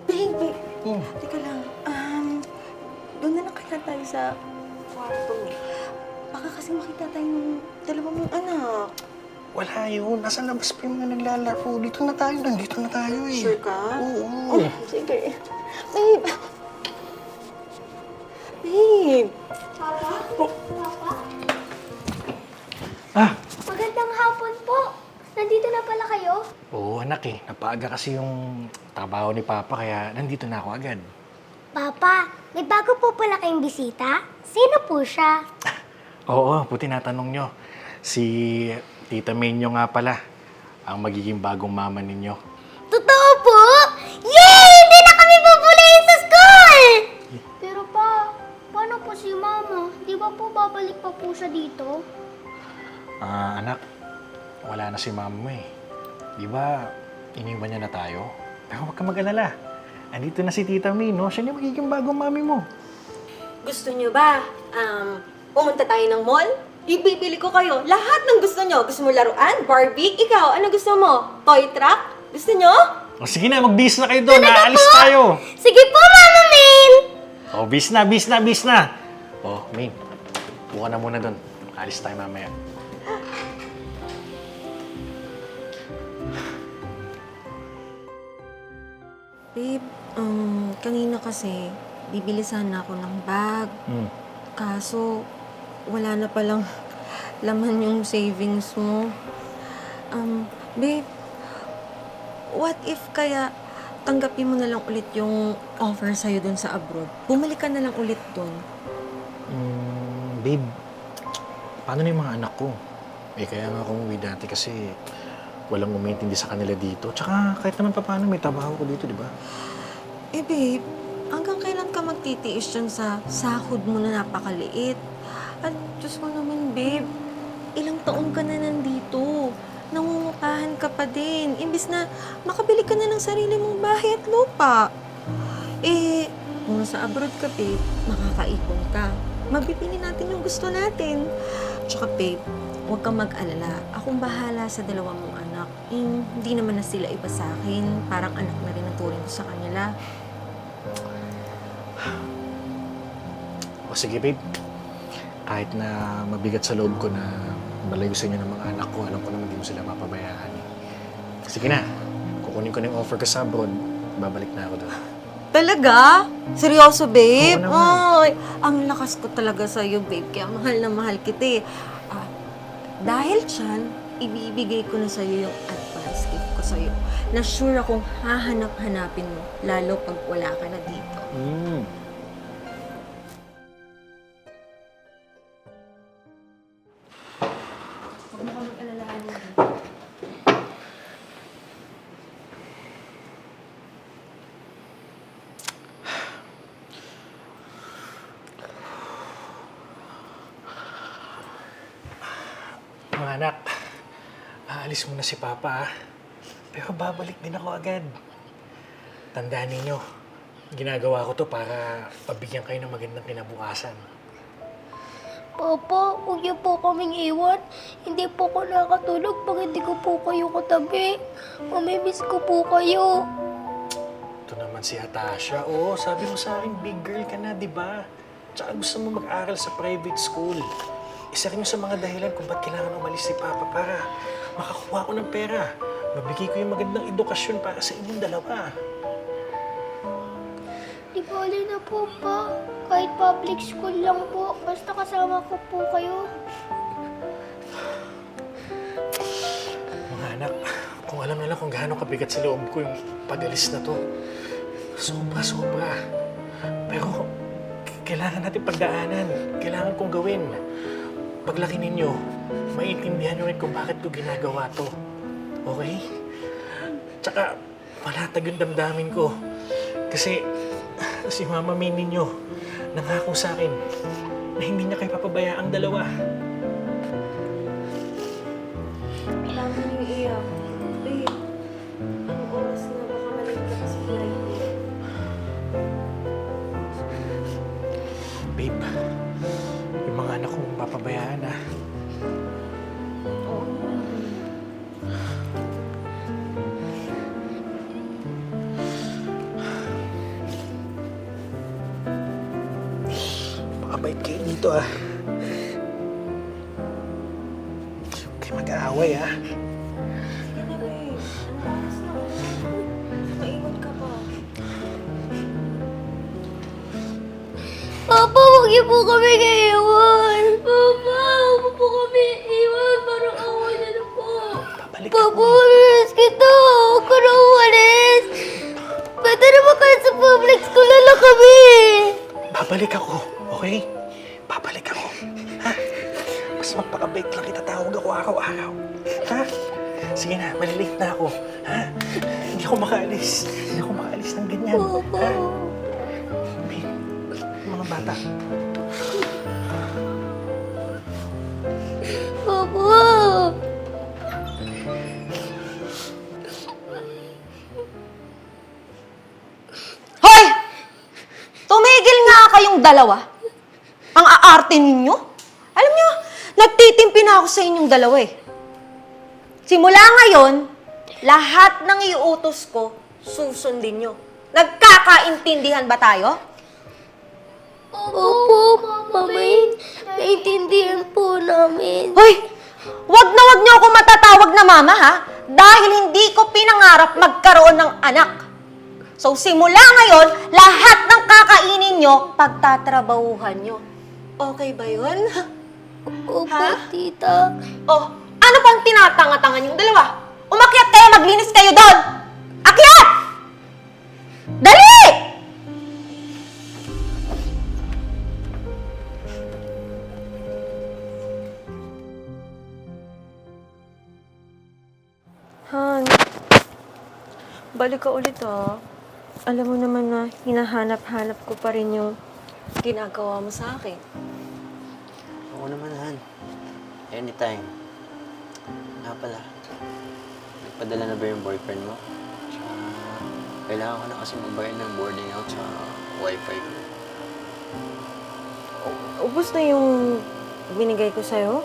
Babe, Oh. teka lang. Doon na lang kaya tayo sa kwarto. Baka kasi makita tayo ng dalawa mong anak. Wala yun. Nasa labas pa yung mga naglalaro. Dito na tayo. Nandito na tayo eh. Sure ka? Oo. Oh, sige. Babe! Babe! Papa? Papa? Ah! Magandang hapon po. Nandito na pala kayo? Oo, anak eh. Napaaga kasi yung trabaho ni Papa kaya nandito na ako agad. Papa, may bago po pala kayong bisita? Sino po siya? Oo, puti natanong nyo. Si Tita Menyo nga pala. Ang magiging bagong mama ninyo. Totoo po? Yay! Hindi na kami bubulayin sa school! Pero pa, paano po si Mama? Di ba po babalik pa po siya dito? Anak, wala na si mama mo eh. Di ba, iniwan niya na tayo? Pero huwag ka mag-alala. Andito na si Tita May, no? Siya na yung magiging bagong mami mo. Gusto nyo ba, pumunta tayo ng mall? Ibibili ko kayo lahat ng gusto nyo. Gusto mo laruan? Barbie? Ikaw, ano gusto mo? Toy truck? Gusto nyo? O sige na, mag-bis na kayo doon. Naalis tayo. Sige po, Mama Main! O, bis na, bis na, bis na. O, May, buka na muna doon. Alis tayo mamaya. Babe, kanina kasi, bibili sana ako ng bag. Kaso, wala na palang laman yung savings mo. Babe, what if kaya tanggapin mo na lang ulit yung offer sa'yo dun sa abroad? Bumalik ka na lang ulit dun. Babe, paano na yung mga anak ko? Eh, kaya nga ako umuwi dati kasi walang umaintindi sa kanila dito. Tsaka kahit naman paano may trabaho ko dito, di ba? Eh babe, hanggang kailan ka magtitiis dyan sa sahod mo na napakaliit? At Diyos ko naman babe, ilang taon ka na nandito. Nangungupahan ka pa din. Imbis na makabili ka na ng sarili mong bahay at lupa. Eh, kung nasa abroad ka babe, makakaipon ka. Mabibili natin yung gusto natin. Tsaka babe, huwag kang mag-alala. Akong bahala sa dalawa mong anak. Hindi naman na sila iba sa akin. Parang anak na rin ang turing ko sa kanila. O sige, babe. Kahit na mabigat sa loob ko na malayo sa inyo ng mga anak ko, alam ko naman hindi mo sila mapabayaan. Sige na. Kukunin ko na yung offer ko sa abroad. Babalik na ako doon. Talaga? Seryoso, babe? Oo naman. Ay, ang lakas ko talaga sa'yo, babe. Kaya mahal na mahal kita eh. Dahil dyan, ibibigay ko na sa'yo yung advance gift ko sa'yo. Na sure akong hahanap-hanapin mo, lalo pag wala ka na dito. Huwag mo kami alalahan mo. Mga anak, aalis muna si Papa, ah. Pero babalik din ako agad. Tandaan ninyo, ginagawa ko to para pabigyan kayo ng magandang kinabukasan. Papa, huwag niyo po kaming iwan. Hindi po ko nakatulog pag hindi ko po kayo katabi. Mamimiss ko po kayo. Ito naman si Atasha. Oo, sabi mo sa akin, big girl ka na, di ba? Tsaka gusto mo mag-aral sa private school. Isa rin sa mga dahilan kung ba't kailangan umalis si Papa para makakuha ko ng pera. Mabigay ko yung magandang edukasyon para sa inyong dalawa. Di bali na po pa. Kahit public school lang po. Basta kasama ko po kayo. Mga anak, kung alam nila kung gaano kabigat sa loob ko yung pag-alis na to. Sobra-sobra. Pero kailangan natin pagdaanan. Kailangan kong gawin. Paglaki ninyo, maiintindihan nyo rin kung bakit ko ginagawa to. Okay? Tsaka, malatag yung damdamin ko. Kasi, si Mama May ninyo, nangako sa akin na hindi niya kayo papabayaang dalawa. Kailangan niyo iiyak. Babe, anong oras na baka malit ka sa flight mo? Babe, yung mga anak ko papabayaan ah. Oo naman. dito, ah. Huwag kayo mag-aaway, ah. Sige na, babe. Ano oras na? Maiwan ka pa. Papa, huwag niyo po kami iiwan. Papa, huwag po kami iiwan. Parang awa niyo na po. Babalik Papa, ako. umalis kita. Huwag ka na umalis. Pwede naman kahit sa public school na lang kami. Babalik ako, okay? Babalik ako. Ha? Mas magpakabait lang kita. Tawag ako araw-araw. Ha? Sige na, malilate na ako. Ha? Hindi ako makaalis. Hindi ako makaalis ng ganyan. Papa. Ha? Babe, mga bata. Papa. Hoy! Tumigil nga kayong dalawa. Ang aarte ninyo. Alam nyo, nagtitimpi na ako sa inyong dalawa eh. Simula ngayon, lahat ng iutos ko, susundin nyo. Nagkakaintindihan ba tayo? Opo, Mama. Naintindihan po namin. Hoy! Wag nyo ako matatawag na mama ha, dahil hindi ko pinangarap magkaroon ng anak. So simula ngayon, lahat ng kakainin nyo, pagtatrabahuhan nyo. Okay ba yun? Opo, Ha? tita. Oh, ano pang tinatanga-tangan yung dalawa? Umakyat kayo, maglinis kayo doon! Akyat! Dali! Han, balik ka ulit ah. Alam mo naman na hinahanap-hanap ko pa rin yung ginagawa mo sa akin. Oo naman, Han. Anytime. Nga pala, nagpadala na ba yung boyfriend mo? Tsaka, kailangan ko na kasi magbayad ng boarding out sa wifi ko. Ubus na yung binigay ko sa'yo?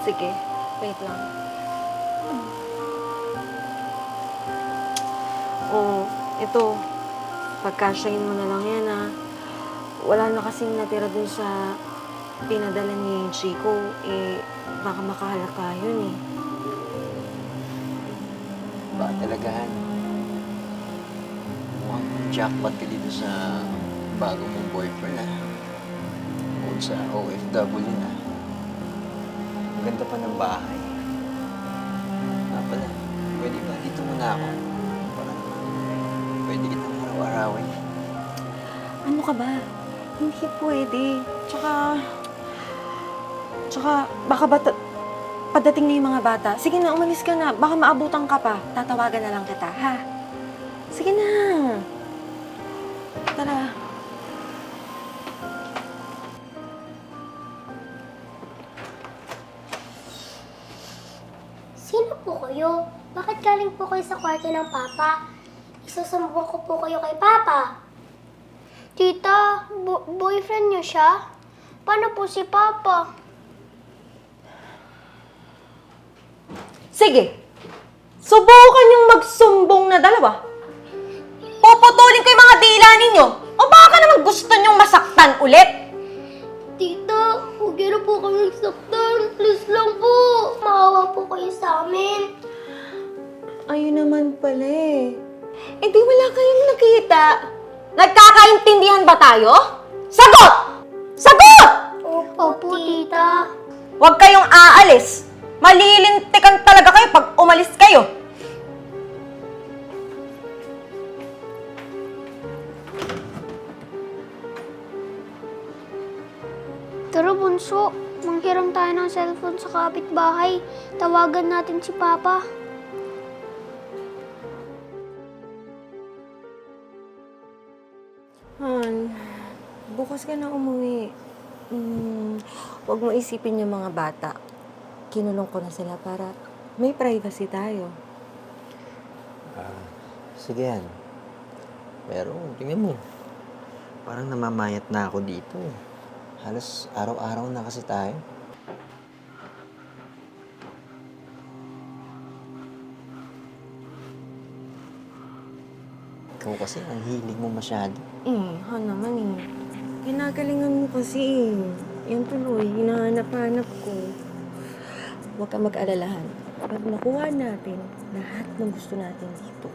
Sige, wait lang. Oh, ito. Pagkasyahin mo na lang yan, ha. Wala na kasing natira dun sa pinadala ni Chico. Eh, baka makahalata yun, eh. Baka talaga, Han. Mukhang jackpot ka dito sa bago mong boyfriend, ah. Bukod sa OFW na. Ang ganda pa ng bahay. Nga pala, pwede ba dito muna ako? Para pwede kitang araw-arawin. Ano ka ba? Hindi pwede. Tsaka, baka padating na yung mga bata. Sige na, umalis ka na. Baka maabutan ka pa. Tatawagan na lang kita, ha? Sige na. Tara. Sino po kayo? Bakit galing po kayo sa kwarto ng Papa? Isusumbong ko po kayo kay Papa. Tita, boyfriend niyo siya? Paano po si Papa? Sige. Subukan yung magsumbong na dalawa. Puputulin ko yung mga dila ninyo. O baka naman gusto nyong masaktan ulit. Tita, huwag niyo na po kami saktan. Please lang po. Maawa po kayo sa amin. Ayun naman pala eh. Eh di wala kayong nakita. Nagkakaintindihan ba tayo? Sagot! Sagot! Opo, tita. Huwag kayong aalis. Malilintikan talaga kayo pag umalis kayo. Tara, Bunso. Manghiram tayo ng cellphone sa kapitbahay. Tawagan natin si Papa. Han, bukas ka na umuwi. Huwag mo isipin yung mga bata. Kinulong ko na sila para may privacy tayo. Sige yan. Pero, tingnan mo. Parang namamayat na ako dito. Halos araw-araw na kasi tayo. Ikaw kasi, ang hilig mo masyado. Han naman eh. Ginagalingan mo kasi. Yan tuloy, hinahanap-hanap ko. Huwag kang mag-alalahan. Pag nakuha natin lahat ng gusto natin dito,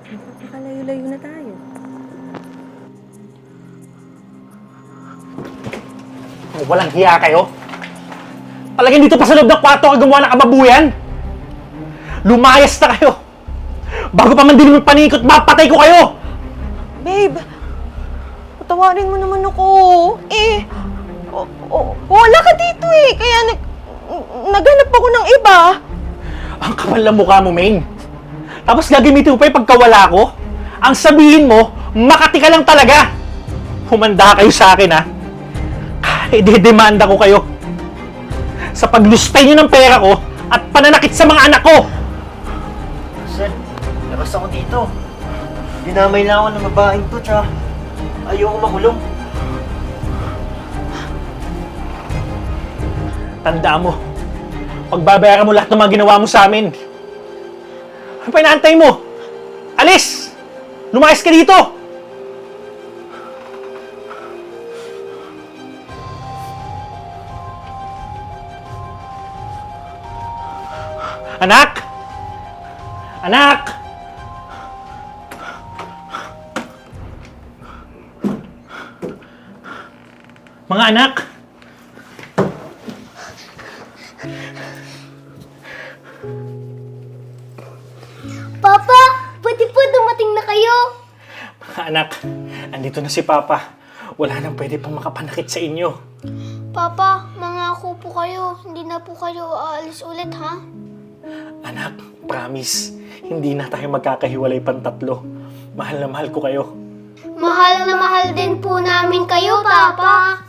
magpapakalayo-layo na tayo. Oh, walang hiya kayo? Talagang dito pa sa loob ng kwarto kayo gumawa ng kababuyan? Lumayas na kayo! Bago pa man din yung panikot, mapatay ko kayo! Babe, patawarin mo naman ako. Wala ka dito eh. Kaya naghanap ako ng iba. Ang kapal ng mukha mo, Maine. Tapos gagamitin mo pa yung pagkawala ko? Ang sabihin mo, Makati ka lang talaga! Humanda kayo sa akin, ha? Idedemanda ko kayo sa paglustay niyo ng pera ko at pananakit sa mga anak ko! Sir, labas ako dito. Dinamay lang ako ng babaeng to, tsaka ayoko makulong. Tandaan mo, pagbabayaran mo lahat ng mga ginawa mo sa amin. Ano pa inaantay mo? Alis! Lumayas ka dito! Anak! Anak! Mga anak! Papa, pwede po dumating na kayo. Mga anak, andito na si Papa. Wala nang pwede pang makapanakit sa inyo. Papa, mangako po kayo. Hindi na po kayo aalis ulit, ha? Anak, promise, hindi na tayo magkakahiwalay pang tatlo. Mahal na mahal ko kayo. Mahal na mahal din po namin kayo, Papa.